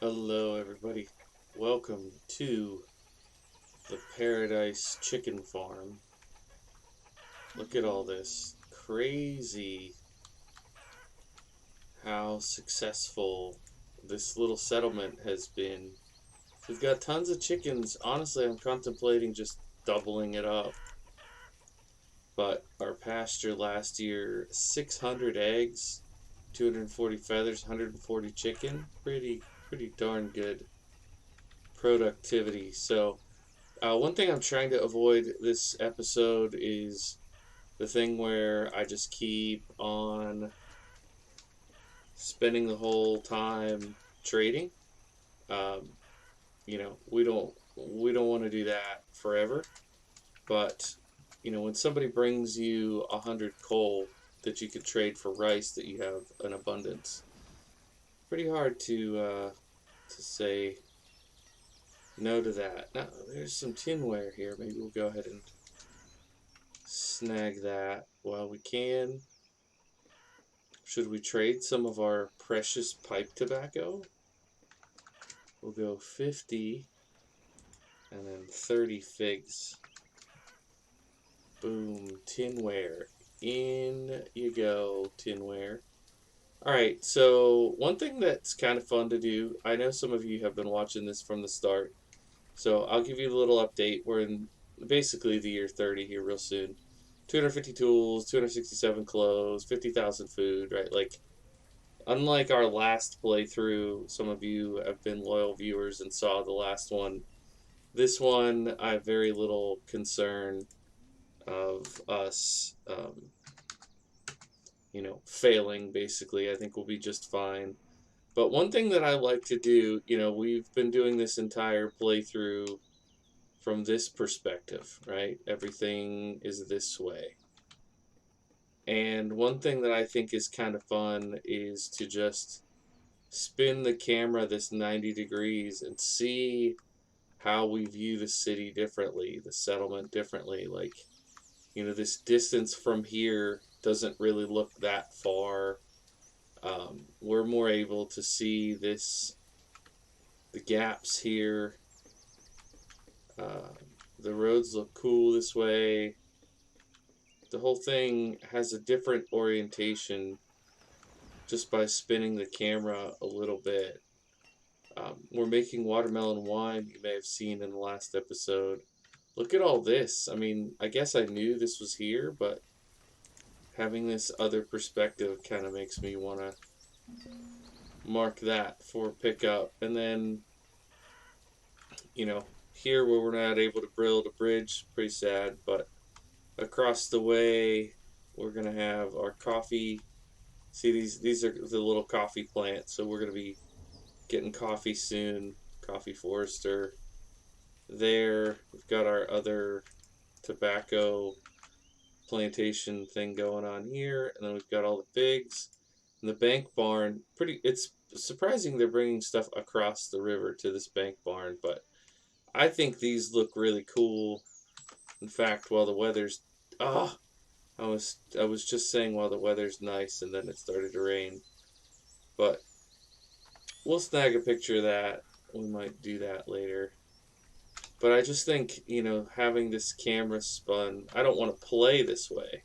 Hello, everybody. Welcome to the Paradise Chicken Farm. Look at all this. Crazy how successful this little settlement has been. We've got tons of chickens. Honestly, I'm contemplating just doubling it up. But our pasture last year, 600 eggs, 240 feathers, 140 chicken. Pretty darn good productivity. So, one thing I'm trying to avoid this episode is the thing where I just keep on spending the whole time trading. Um, we don't want to do that forever. But when somebody brings you 100 coal that you could trade for rice that you have an abundance, pretty hard to say no to that. Now, there's some tinware here. Maybe we'll go ahead and snag that while we can. Should we trade some of our precious pipe tobacco? We'll go 50 and then 30 figs. Boom, tinware. In you go, tinware. Alright, so one thing that's kind of fun to do, I know some of you have been watching this from the start, so I'll give you a little update. We're in basically the year 30 here real soon. 250 tools, 267 clothes, 50,000 food, right? Like, unlike our last playthrough, some of you have been loyal viewers and saw the last one. This one, I have very little concern of us, failing, basically. I think we'll be just fine. But one thing that I like to do, we've been doing this entire playthrough from this perspective, right? Everything is this way. And one thing that I think is kind of fun is to just spin the camera this 90 degrees and see how we view the city differently, the settlement differently. Like, this distance from here doesn't really look that far. We're more able to see the gaps here. Uh, the roads look cool this way. The whole thing has a different orientation just by spinning the camera a little bit. We're making watermelon wine, you may have seen in the last episode. Look at all this. I mean, I guess I knew this was here, but having this other perspective kind of makes me want to mark that for pickup. And then, here where we're not able to build a bridge, pretty sad, but across the way, we're going to have our coffee. See, these are the little coffee plants, so we're going to be getting coffee soon. Coffee forester there. We've got our other tobacco plantation thing going on here, and then we've got all the figs and the bank barn. It's surprising they're bringing stuff across the river to this bank barn, but I think these look really cool. In fact, while the weather's I was just saying while the weather's nice, and then it started to rain, but we'll snag a picture of that. We might do that later. But I just think, having this camera spun, I don't want to play this way,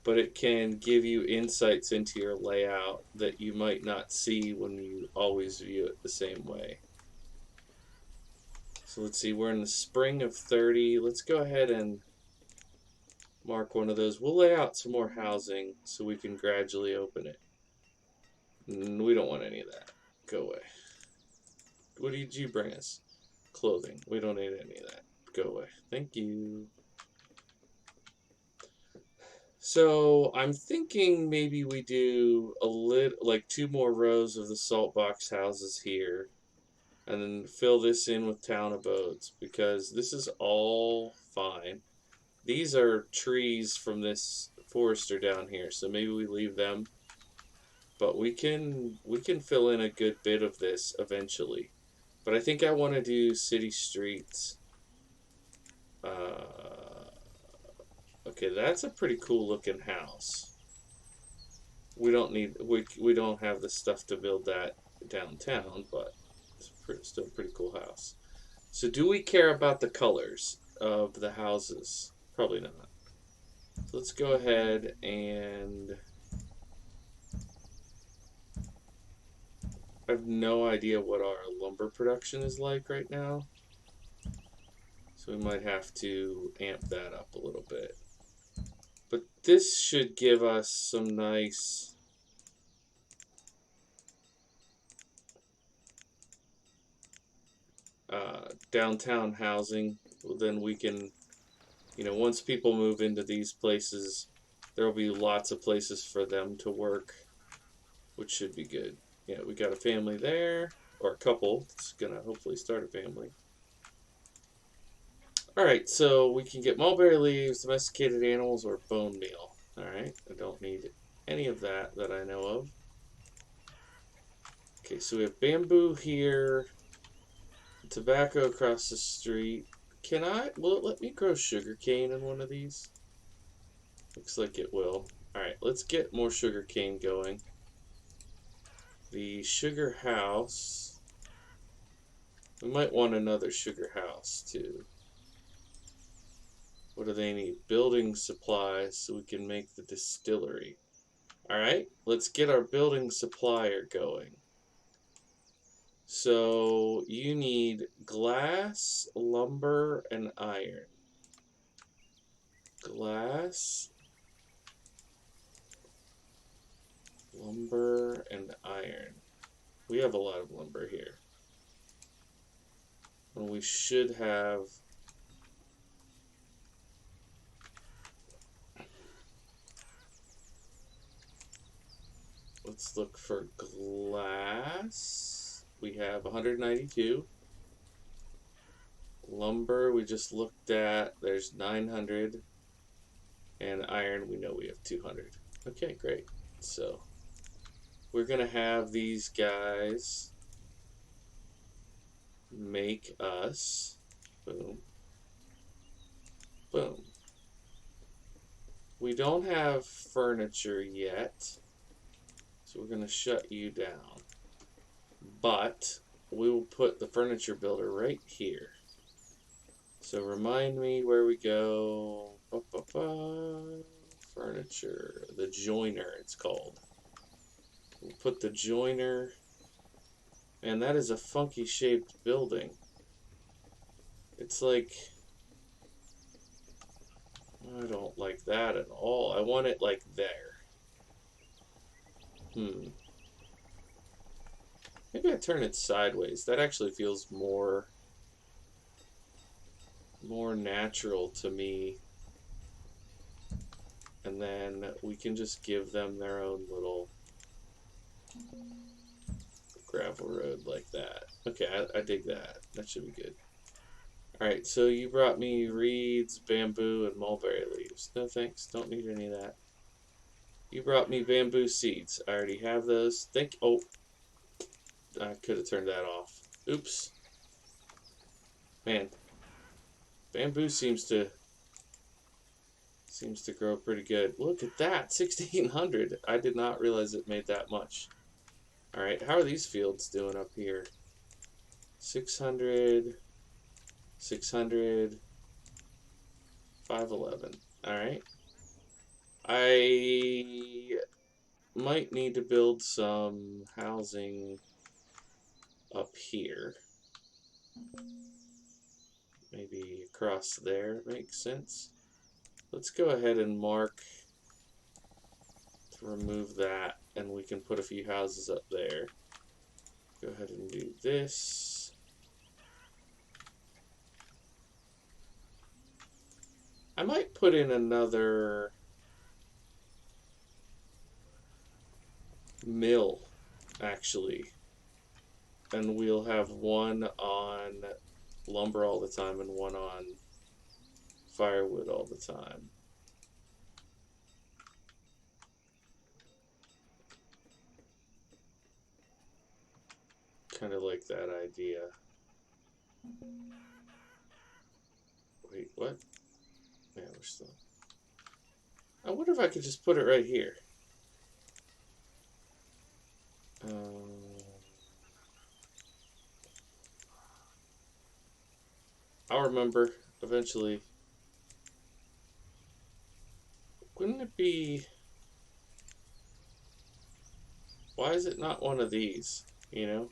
but it can give you insights into your layout that you might not see when you always view it the same way. So let's see, we're in the spring of 30. Let's go ahead and mark one of those. We'll lay out some more housing so we can gradually open it. We don't want any of that. Go away. What did you bring us? Clothing. We don't need any of that. Go away. Thank you. So I'm thinking maybe we do like 2 more rows of the salt box houses here, and then fill this in with town abodes, because this is all fine. These are trees from this forester down here, so maybe we leave them. But we can fill in a good bit of this eventually. But I think I want to do city streets. Okay, that's a pretty cool looking house. We don't have the stuff to build that downtown, but Still a pretty cool house. So do we care about the colors of the houses? Probably not. So let's go ahead and... I have no idea what our lumber production is like right now. So we might have to amp that up a little bit. But this should give us some nice... downtown housing. Well, then we can, once people move into these places, there will be lots of places for them to work, which should be good. Yeah, we got a family there, or a couple that's gonna hopefully start a family. Alright, so we can get mulberry leaves, domesticated animals, or bone meal. Alright, I don't need any of that I know of. Okay, so we have bamboo here, tobacco across the street. Will it let me grow sugarcane in one of these? Looks like it will. Alright, let's get more sugarcane going. The sugar house. We might want another sugar house too. What do they need? Building supplies so we can make the distillery. Alright, let's get our building supplier going. So you need glass, lumber, and iron. Glass, lumber, and iron. We have a lot of lumber here. And we should have... Let's look for glass. We have 192. Lumber we just looked at. There's 900. And iron we know we have 200. Okay, great. So we're going to have these guys make us... Boom. Boom. We don't have furniture yet. So we're going to shut you down. But we will put the furniture builder right here. So remind me where we go. Furniture. The joiner, it's called. We'll put the joiner. Man, that is a funky shaped building. It's like... I don't like that at all. I want it like there. Maybe I turn it sideways. That actually feels more natural to me. And then we can just give them their own little gravel road like that. Okay, I dig that. That should be good. Alright, so you brought me reeds, bamboo, and mulberry leaves. No thanks, don't need any of that. You brought me bamboo seeds. I already have those. Oh, I could have turned that off. Oops. Man, bamboo seems to grow pretty good. Look at that, 1,600. I did not realize it made that much. All right, how are these fields doing up here? 600, 600, 511. All right. I might need to build some housing up here. Maybe across there makes sense. Let's go ahead and mark to remove that, and we can put a few houses up there. Go ahead and do this. I might put in another mill, actually. And we'll have one on lumber all the time and one on firewood all the time. Kind of like that idea. Wait, what? Yeah, we're still... I wonder if I could just put it right here. I'll remember eventually. Wouldn't it be... Why is it not one of these? You know?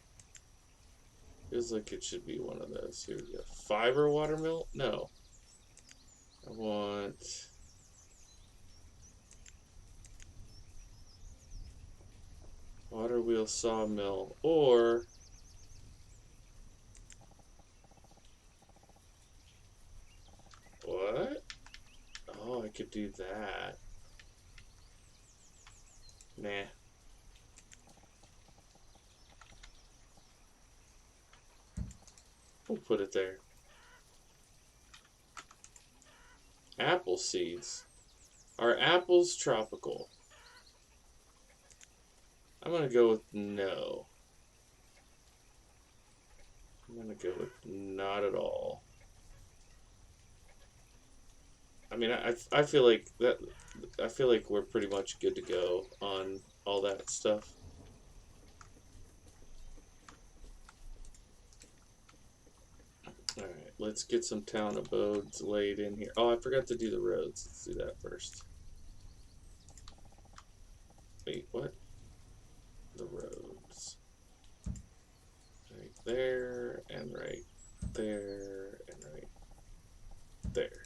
Feels like it should be one of those. Here we go. Fiber watermill? No. I want... water wheel sawmill. Or... what? Oh, I could do that. Nah. We'll put it there. Apple seeds. Are apples tropical? I'm gonna go with no. I'm gonna go with not at all. I mean, I feel like that. I feel like we're pretty much good to go on all that stuff. All right, let's get some town abodes laid in here. Oh, I forgot to do the roads. Let's do that first. Wait, what? The roads. Right there, and right there, and right there.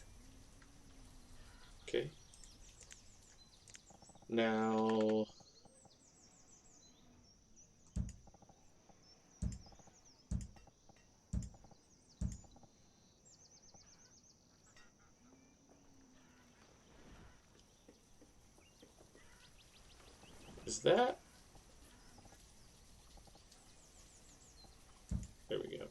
Okay. Now... is that... there we go.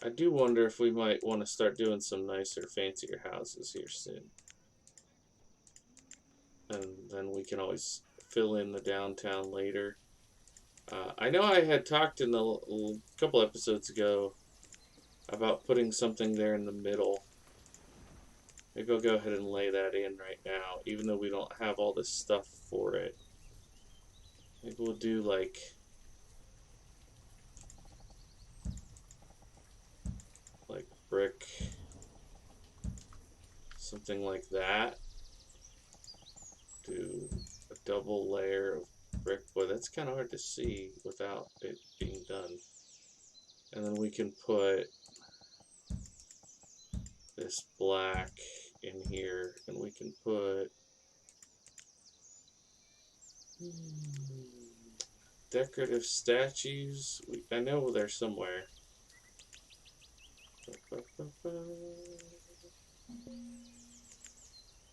I do wonder if we might want to start doing some nicer, fancier houses here soon. And then we can always fill in the downtown later. I know I had talked in a couple episodes ago about putting something there in the middle. Maybe I'll go ahead and lay that in right now, even though we don't have all this stuff for it. Maybe we'll do like brick, something like that. Do a double layer of brick. Boy, that's kind of hard to see without it being done. And then we can put this black in here, and we can put decorative statues. I know they're somewhere.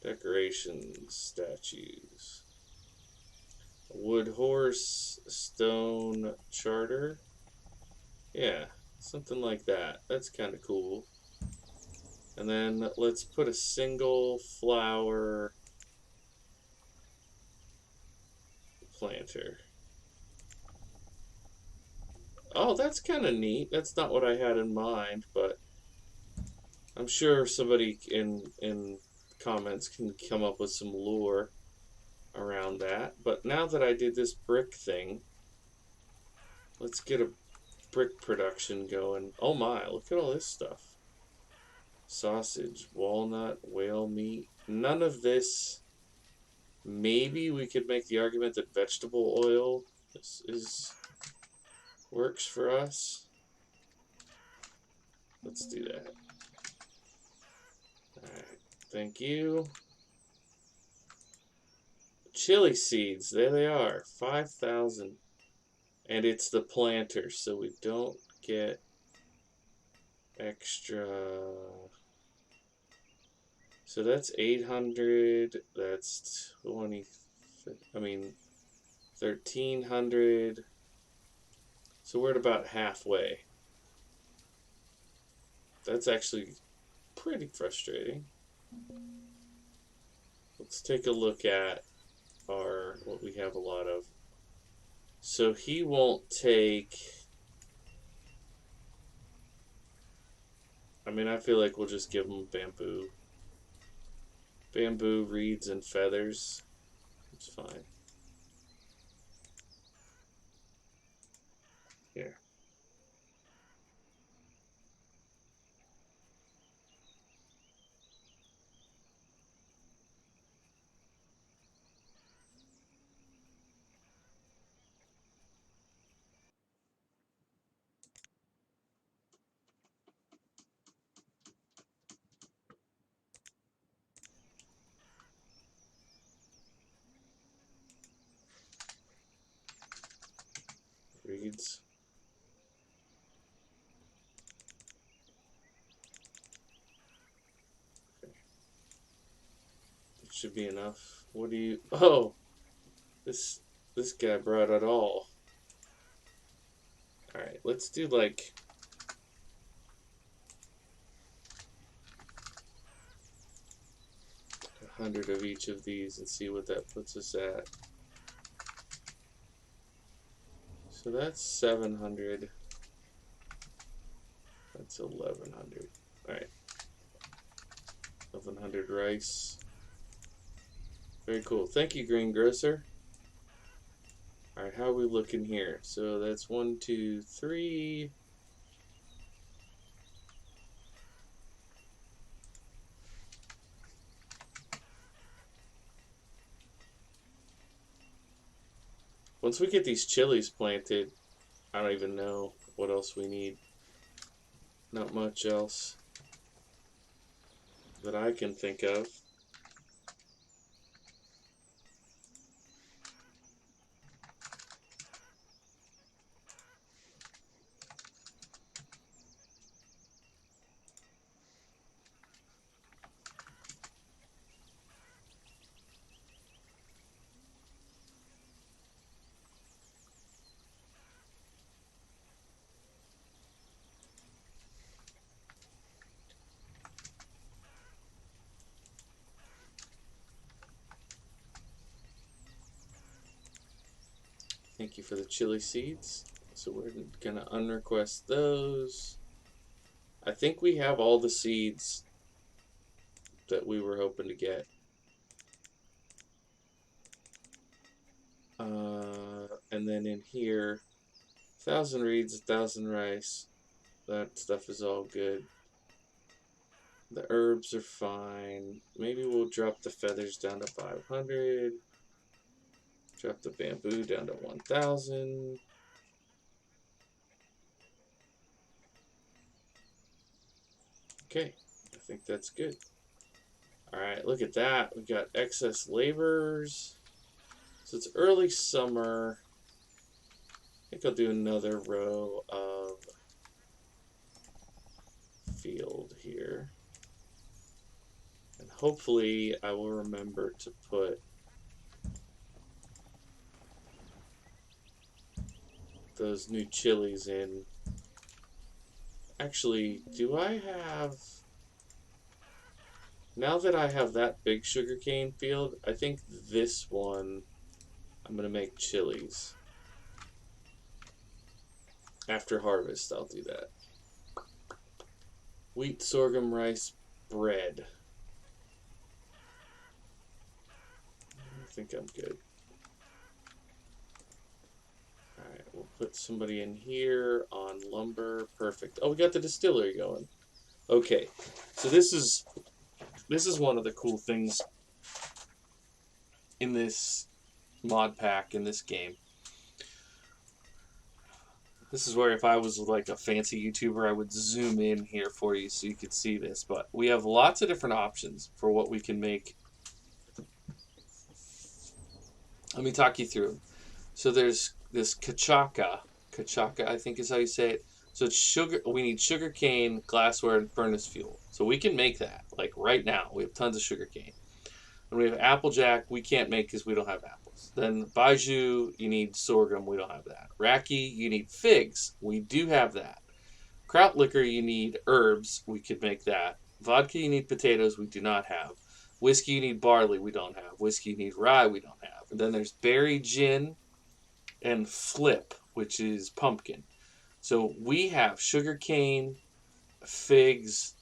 Decorations, statues. Wood horse, stone charter. Yeah, something like that. That's kind of cool. And then let's put a single flower planter. Oh, that's kind of neat. That's not what I had in mind, but I'm sure somebody in comments can come up with some lore around that. But now that I did this brick thing, let's get a brick production going. Oh my, look at all this stuff. Sausage, walnut, whale meat. None of this. Maybe we could make the argument that vegetable oil works for us. Let's do that. Alright, thank you. Chili seeds, there they are, 5,000. And it's the planter, so we don't get extra. So that's 800, that's 20, I mean, 1,300. So we're at about halfway. That's actually pretty frustrating. Let's take a look at what we have a lot of. So he won't take, I mean, I feel like we'll just give him bamboo. Bamboo, reeds, and feathers. It's fine. Here. Reeds. Okay. It should be enough. What do you... Oh! This guy brought it all. Alright, let's do like... 100 of each of these and see what that puts us at. So that's 700. That's 1100. Alright. 1100 rice. Very cool. Thank you, Greengrocer. Alright, how are we looking here? So that's 1, 2, 3. Once we get these chilies planted, I don't even know what else we need. Not much else that I can think of. Thank you for the chili seeds. So we're gonna unrequest those. I think we have all the seeds that we were hoping to get. And then in here, 1,000 reeds, 1,000 rice. That stuff is all good. The herbs are fine. Maybe we'll drop the feathers down to 500. Drop the bamboo down to 1,000. Okay, I think that's good. Alright, look at that. We got excess laborers. So it's early summer. I think I'll do another row of field here. And hopefully I will remember to put those new chilies in. Actually, do I have... Now that I have that big sugarcane field, I think this one I'm going to make chilies. After harvest, I'll do that. Wheat, sorghum, rice, bread. I think I'm good. Alright, we'll put somebody in here on lumber. Perfect. Oh, we got the distillery going. Okay, so this is one of the cool things in this mod pack, in this game. This is where if I was like a fancy YouTuber, I would zoom in here for you so you could see this. But we have lots of different options for what we can make. Let me talk you through them. So there's this kachaka. Kachaka, I think is how you say it. So it's sugar. We need sugar cane, glassware, and furnace fuel. So we can make that like right now. We have tons of sugar cane. And we have applejack. We can't make because we don't have apples. Then baju, you need sorghum. We don't have that. Raki, you need figs. We do have that. Kraut liquor, you need herbs. We could make that. Vodka, you need potatoes. We do not have. Whiskey, you need barley. We don't have. Whiskey, you need rye. We don't have. And then there's berry gin and flip, which is pumpkin. So we have sugar cane, figs,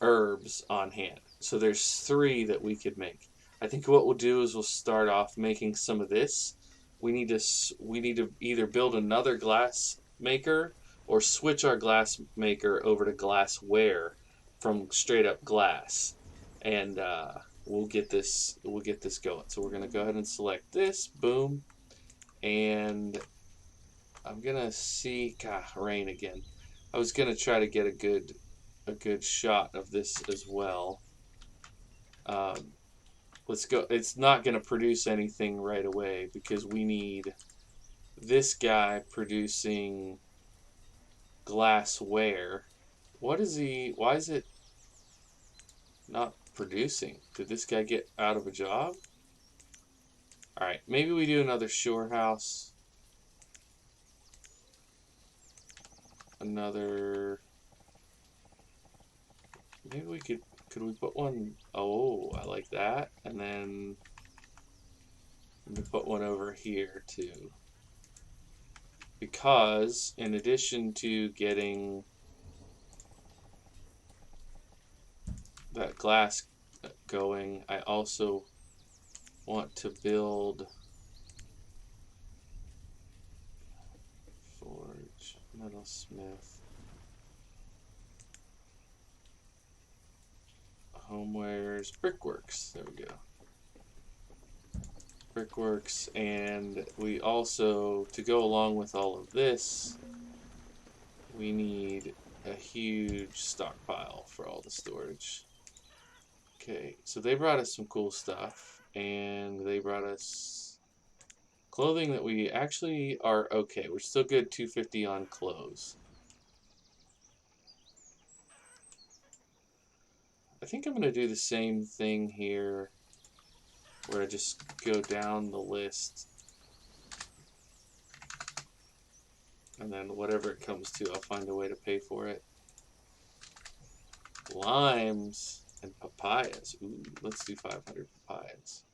herbs on hand. So there's 3 that we could make. I think what we'll do is we'll start off making some of this. We need to either build another glass maker or switch our glass maker over to glassware from straight up glass, and we'll get this going. So we're gonna go ahead and select this. Boom, and I'm gonna see. God, rain again. I was gonna try to get a good shot of this as well. Let's go. It's not going to produce anything right away because we need this guy producing glassware. What is he? Why is it not producing? Did this guy get out of a job? All right, maybe we do another shore house. Another. Maybe we could we put one? Oh, I like that. And then I'm going to put one over here too. Because in addition to getting that glass going, I also want to build forge, metalsmith, homewares, brickworks. There we go. Brickworks, and we also, to go along with all of this, we need a huge stockpile for all the storage. Okay, so they brought us some cool stuff, and they brought us clothing that we actually are okay. We're still good, 250 on clothes. I think I'm going to do the same thing here, where I just go down the list, and then whatever it comes to, I'll find a way to pay for it. Limes and papayas. Ooh, let's do 500 papayas.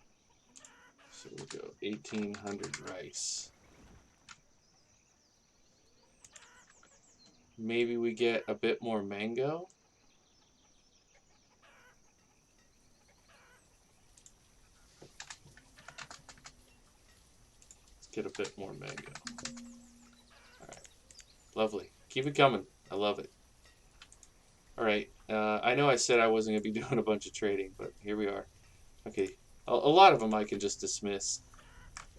So we'll go 1,800 rice. Maybe we get a bit more mango. Get a bit more mango. Alright. Lovely. Keep it coming. I love it. Alright. I know I said I wasn't going to be doing a bunch of trading, but here we are. Okay. A lot of them I can just dismiss.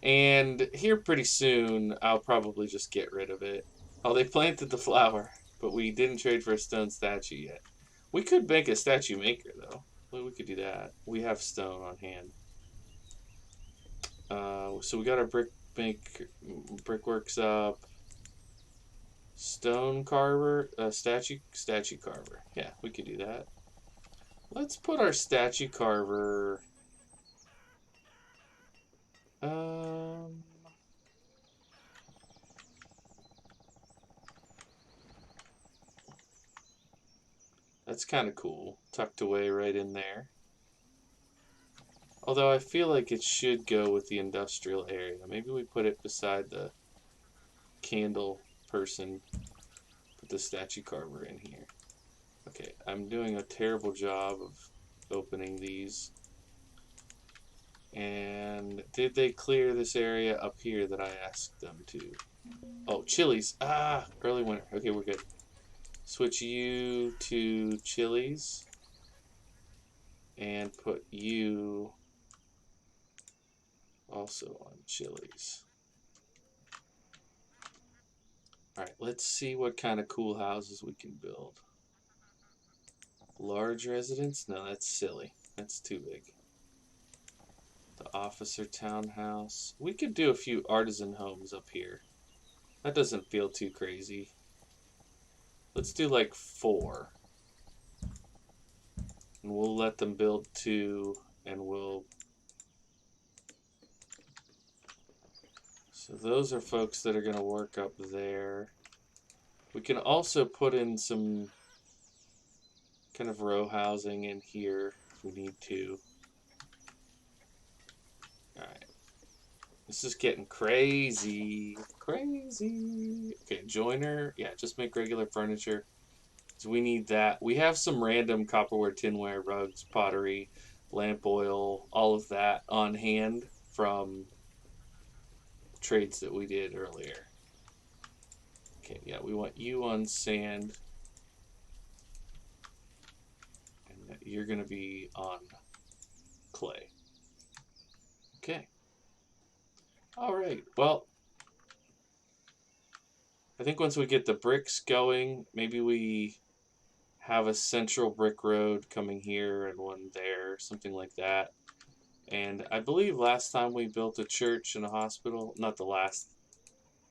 And here pretty soon, I'll probably just get rid of it. Oh, they planted the flower, but we didn't trade for a stone statue yet. We could make a statue maker, though. Well, we could do that. We have stone on hand. So we got our brickworks up. Stone carver, statue carver. Yeah, we could do that. Let's put our statue carver. That's kind of cool, tucked away right in there. Although I feel like it should go with the industrial area. Maybe we put it beside the candle person. Put the statue carver in here. Okay, I'm doing a terrible job of opening these. And did they clear this area up here that I asked them to? Oh, chilies. Ah, early winter. Okay, we're good. Switch you to chilies. And put you also on chilies. Alright, let's see what kind of cool houses we can build. Large residence? No, that's silly. That's too big. The officer townhouse. We could do a few artisan homes up here. That doesn't feel too crazy. Let's do like 4. And we'll let them build 2, and we'll... So those are folks that are going to work up there. We can also put in some kind of row housing in here if we need to. Alright. This is getting crazy. Crazy. Okay, joiner. Yeah, just make regular furniture. So we need that. We have some random copperware, tinware, rugs, pottery, lamp oil, all of that on hand from trades that we did earlier. Okay, yeah, we want you on sand, and you're going to be on clay. Okay. All right. Well, I think once we get the bricks going, maybe we have a central brick road coming here and one there, something like that. And I believe last time we built a church and a hospital, not the last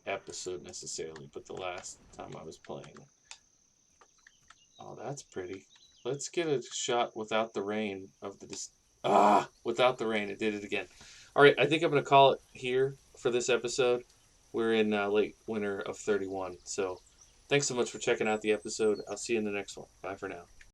episode necessarily, but the last time I was playing. Oh, that's pretty. Let's get a shot without the rain of the without the rain. It did it again. All right, I think I'm going to call it here for this episode. We're in late winter of 31. So thanks so much for checking out the episode. I'll see you in the next one. Bye for now.